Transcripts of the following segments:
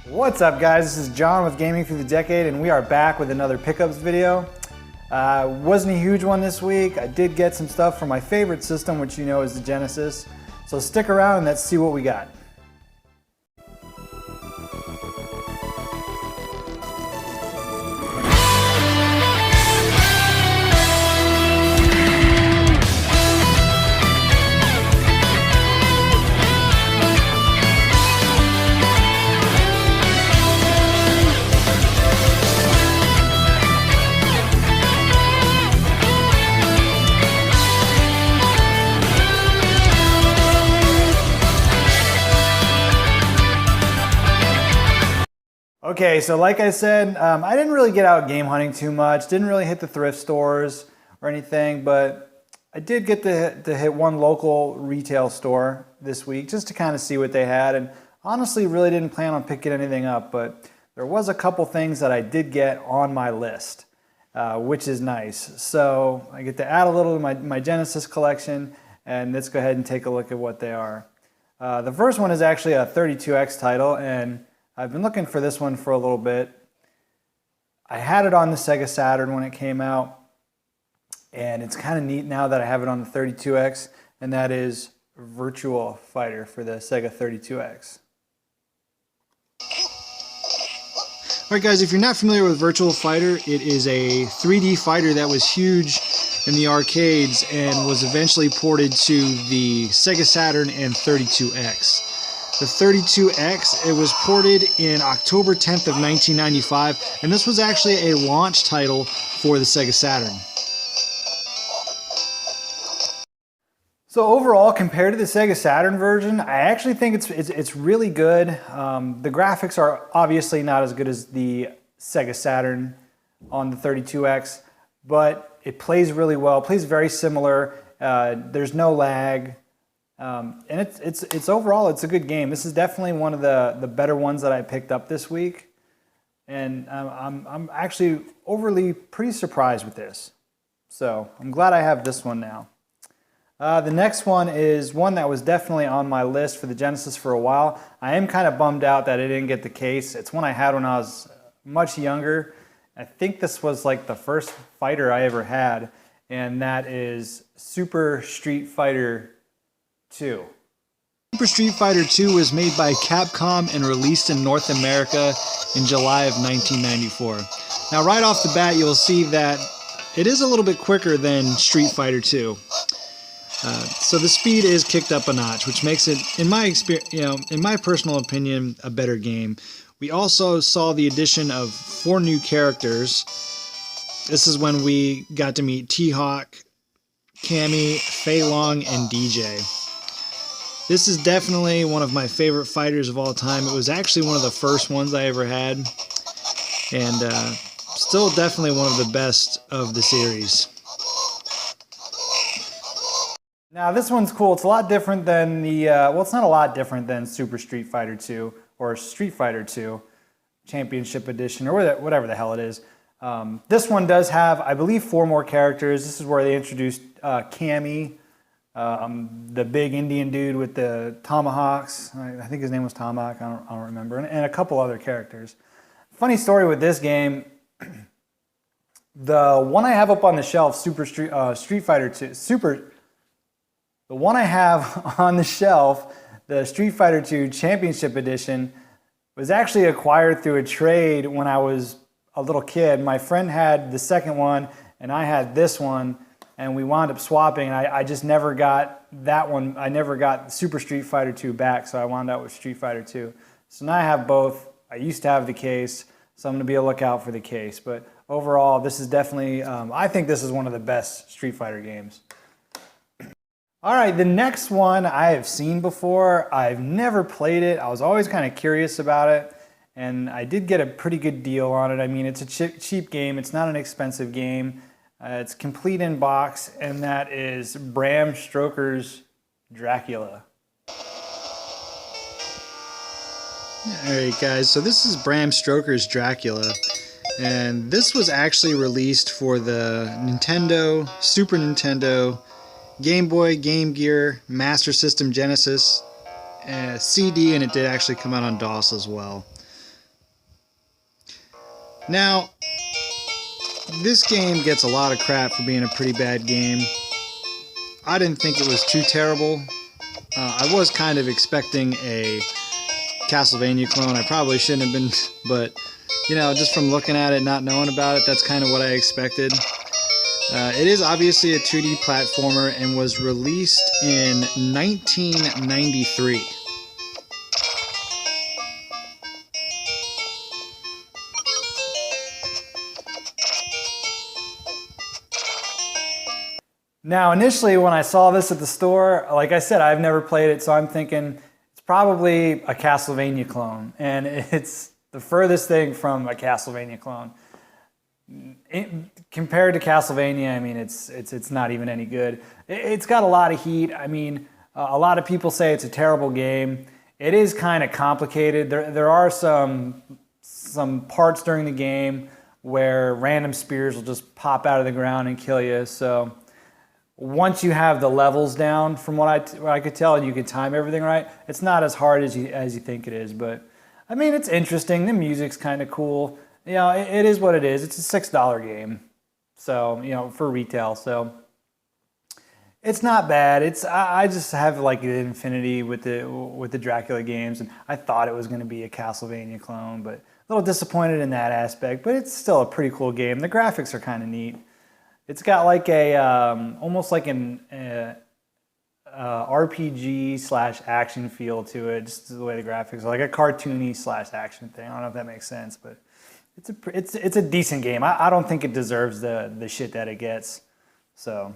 What's up, guys? This is John with Gaming Through the Decade, and we are back with another pickups video. Wasn't a huge one this week. I did get some stuff from my favorite system, which you know is the Genesis. So stick around and let's see what we got. Okay, so like I said, I didn't really get out game hunting too much, didn't really hit the thrift stores or anything, but I did get to hit one local retail store this week just to kind of see what they had, and honestly really didn't plan on picking anything up, but there was a couple things that I did get on my list, which is nice. So I get to add a little to my Genesis collection, and let's go ahead and take a look at what they are. The first one is actually a 32X title, and I've been looking for this one for a little bit. I had it on the Sega Saturn when it came out, and it's kind of neat now that I have it on the 32X, and that is Virtua Fighter for the Sega 32X. Alright guys, if you're not familiar with Virtua Fighter, it is a 3D fighter that was huge in the arcades and was eventually ported to the Sega Saturn and 32X. The 32X, it was ported in October 10th of 1995, and this was actually a launch title for the Sega Saturn. So overall, compared to the Sega Saturn version, I actually think it's really good. The graphics are obviously not as good as the Sega Saturn on the 32X, but it plays really well. It plays very similar. There's no lag. And it's overall, it's a good game. This is definitely one of the better ones that I picked up this week, and I'm actually overly pretty surprised with this. So I'm glad I have this one now. The next one is one that was definitely on my list for the Genesis for a while. I am kind of bummed out that I didn't get the case. It's one I had when I was much younger. I think this was like the first fighter I ever had, and that is Super Street Fighter 2. Super Street Fighter 2 was made by Capcom and released in North America in July of 1994. Now right off the bat you'll see that it is a little bit quicker than Street Fighter 2. So the speed is kicked up a notch, which makes it, in my experience, in my personal opinion, a better game. We also saw the addition of 4 new characters. This is when we got to meet T-Hawk, Cammy, Fei Long, and DJ. This is definitely one of my favorite fighters of all time. It was actually one of the first ones I ever had, and still definitely one of the best of the series. Now this one's cool. It's a lot different than the, well, it's not a lot different than Super Street Fighter 2 or Street Fighter 2 Championship Edition or whatever the hell it is. This one does have, I believe, 4 more characters. This is where they introduced Cammy, the big Indian dude with the tomahawks. I think his name was Tomahawk. I don't remember, and a couple other characters. Funny story with this game. The one I have up on the shelf, Street Fighter 2, the one I have on the shelf, the Street Fighter 2 Championship Edition, was actually acquired through a trade when I was a little kid. My friend had the second one, and I had this one, and we wound up swapping, and I just never got that one. I never got Super Street Fighter 2 back, so I wound up with Street Fighter 2. So now I have both. I used to have the case, so I'm going to be a lookout for the case. But overall, this is definitely, I think this is one of the best Street Fighter games. All right, the next one I have seen before. I've never played it. I was always kind of curious about it, and I did get a pretty good deal on it. I mean, it's a cheap game. It's not an expensive game. It's complete in box, and that is Bram Stoker's Dracula. Alright guys, so this is Bram Stoker's Dracula, and this was actually released for the Nintendo, Super Nintendo, Game Boy, Game Gear, Master System, Genesis, CD, and it did actually come out on DOS as well. Now, this game gets a lot of crap for being a pretty bad game. I didn't think it was too terrible. I was kind of expecting a Castlevania clone. I probably shouldn't have been, but you know, just from looking at it, not knowing about it, that's kind of what I expected. It is obviously a 2D platformer and was released in 1993. Now, initially when I saw this at the store, like I said, I've never played it, so I'm thinking it's probably a Castlevania clone, and it's the furthest thing from a Castlevania clone. Compared to Castlevania, I mean, it's not even any good. It's got a lot of heat. I mean, a lot of people say it's a terrible game. It is kind of complicated. There are some parts during the game where random spears will just pop out of the ground and kill you. So once you have the levels down, from what I could tell, and you can time everything right, it's not as hard as you think it is. But I mean, it's interesting. The music's kind of cool. You know, it is what it is. It's a $6 game, so you know, for retail. So it's not bad. I just have like an infinity with the Dracula games, and I thought it was going to be a Castlevania clone, but a little disappointed in that aspect. But it's still a pretty cool game. The graphics are kind of neat. It's got like a almost like an RPG / action feel to it, just the way the graphics are, like a cartoony / action thing. I don't know if that makes sense, but it's a decent game. I don't think it deserves the shit that it gets. So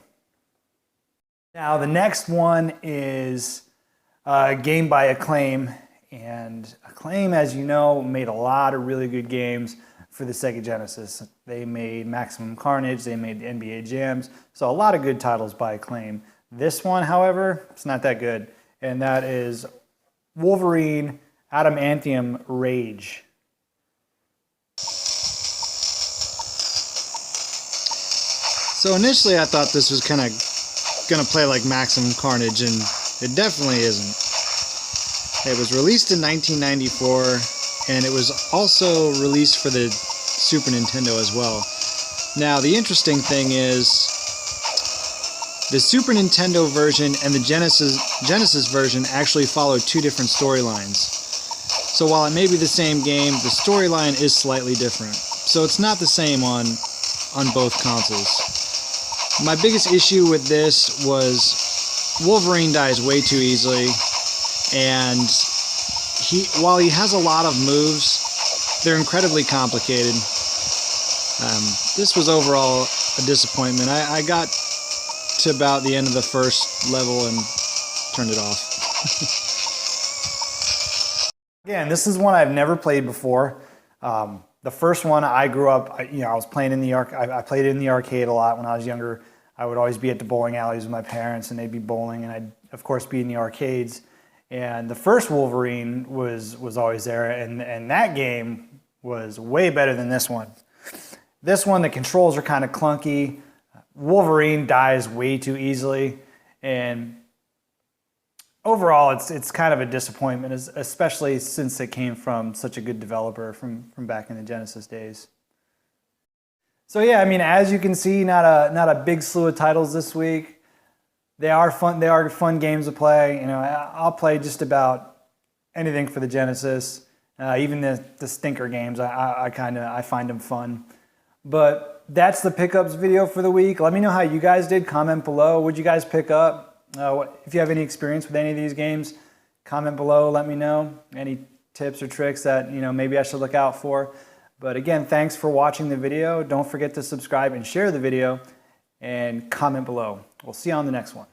now the next one is a game by Acclaim, and Acclaim, as you know, made a lot of really good games for the Sega Genesis. They made Maximum Carnage, they made the NBA Jams, so a lot of good titles by Acclaim. This one, however, it's not that good, and that is Wolverine Adamantium Rage. So initially I thought this was kind of going to play like Maximum Carnage, and it definitely isn't. It was released in 1994, and it was also released for the Super Nintendo as well. Now, the interesting thing is the Super Nintendo version and the Genesis version actually follow two different storylines. So while it may be the same game, the storyline is slightly different. So it's not the same on both consoles. My biggest issue with this was Wolverine dies way too easily, and while he has a lot of moves, they're incredibly complicated. This was overall a disappointment. I got to about the end of the first level and turned it off. Again, this is one I've never played before. The first one, I grew up, I was playing in the I played it in the arcade a lot when I was younger. I would always be at the bowling alleys with my parents, and they'd be bowling, and I'd of course be in the arcades. And the first Wolverine was always there, and that game was way better than this one. This one, the controls are kind of clunky. Wolverine dies way too easily, and overall, it's kind of a disappointment, especially since it came from such a good developer from back in the Genesis days. So yeah, I mean, as you can see, not a big slew of titles this week. They are fun. They are fun games to play. You know, I'll play just about anything for the Genesis, even the stinker games. I find them fun. But that's the pickups video for the week. Let me know how you guys did. Comment below. What'd you guys pick up? If you have any experience with any of these games, comment below. Let me know any tips or tricks that maybe I should look out for. But again, thanks for watching the video. Don't forget to subscribe and share the video, and comment below. We'll see you on the next one.